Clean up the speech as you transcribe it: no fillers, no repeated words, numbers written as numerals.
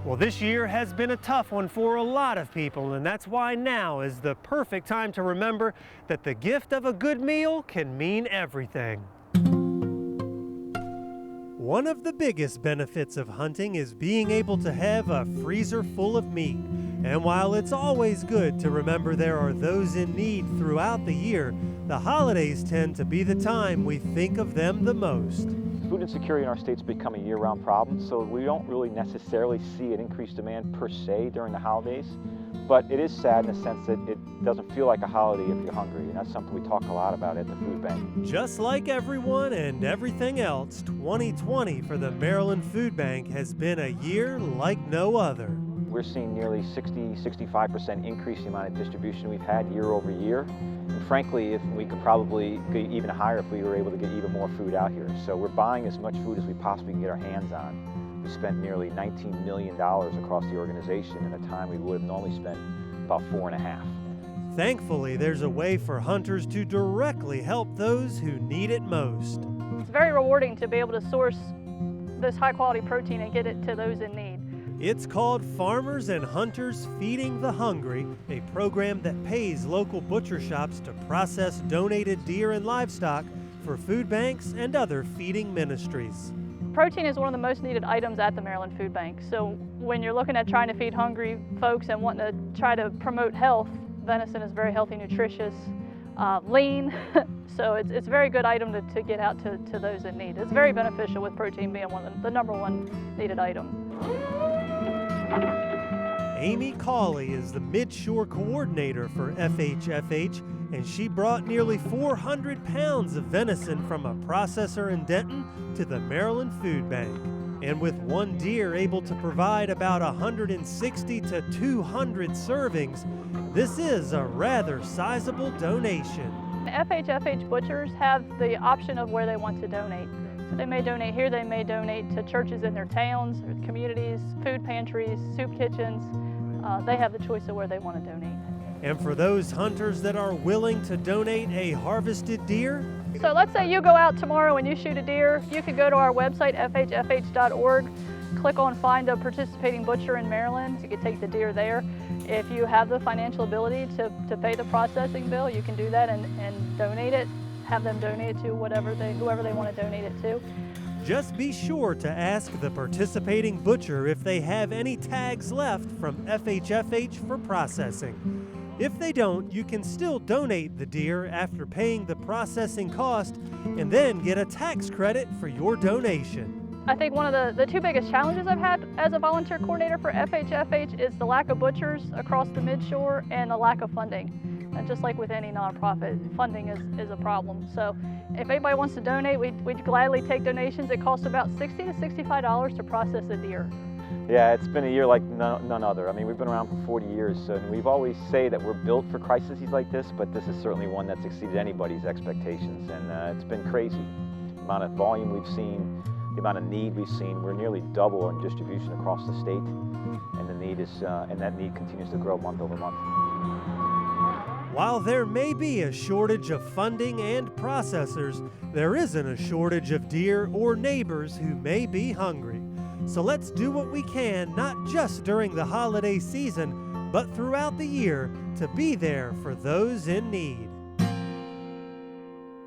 Well, this year has been a tough one for a lot of people, and that's why now is the perfect time to remember that the gift of a good meal can mean everything. One of the biggest benefits of hunting is being able to have a freezer full of meat. And while it's always good to remember there are those in need throughout the year, the holidays tend to be the time we think of them the most. Food insecurity in our state's become a year-round problem, so we don't really necessarily see an increased demand per se during the holidays. But it is sad in the sense that it doesn't feel like a holiday if you're hungry, and that's something we talk a lot about at the food bank. Just like everyone and everything else, 2020 for the Maryland Food Bank has been a year like no other. We're seeing nearly 60–65% increase in the amount of distribution we've had year over year. And frankly, if we could probably get even higher if we were able to get even more food out here. So we're buying as much food as we possibly can get our hands on. We spent nearly $19 million across the organization in a time we would have normally spent about $4.5. Thankfully, there's a way for hunters to directly help those who need it most. It's very rewarding to be able to source this high quality protein and get it to those in need. It's called Farmers and Hunters Feeding the Hungry, a program that pays local butcher shops to process donated deer and livestock for food banks and other feeding ministries. Protein is one of the most needed items at the Maryland Food Bank. So when you're looking at trying to feed hungry folks and wanting to try to promote health, venison is very healthy, nutritious, lean. So it's a very good item to get out to those in need. It's very beneficial with protein being the number one needed item. Amy Cawley is the Midshore Coordinator for FHFH, and she brought nearly 400 pounds of venison from a processor in Denton to the Maryland Food Bank. And with one deer able to provide about 160 to 200 servings, this is a rather sizable donation. FHFH butchers have the option of where they want to donate. So they may donate here, they may donate to churches in their towns, or communities, food pantries, soup kitchens. They have the choice of where they want to donate. And for those hunters that are willing to donate a harvested deer? So let's say you go out tomorrow and you shoot a deer. You could go to our website, fhfh.org, click on Find a Participating Butcher in Maryland. You could take the deer there. If you have the financial ability to pay the processing bill, you can do that and donate it. Have them donate it to whoever they want to donate it to. Just be sure to ask the participating butcher if they have any tags left from FHFH for processing. If they don't, you can still donate the deer after paying the processing cost and then get a tax credit for your donation. I think one of the two biggest challenges I've had as a volunteer coordinator for FHFH is the lack of butchers across the Midshore and the lack of funding. And just like with any nonprofit, funding is a problem. So if anybody wants to donate, we'd gladly take donations. It costs about $60 to $65 to process a deer. Yeah, it's been a year like none other. I mean, we've been around for 40 years, and we've always say that we're built for crises like this, but this is certainly one that's exceeded anybody's expectations, and it's been crazy. The amount of volume we've seen, the amount of need we've seen, we're nearly double in distribution across the state, and the need is, and that need continues to grow month over month. While there may be a shortage of funding and processors, there isn't a shortage of deer or neighbors who may be hungry. So let's do what we can, not just during the holiday season, but throughout the year, to be there for those in need.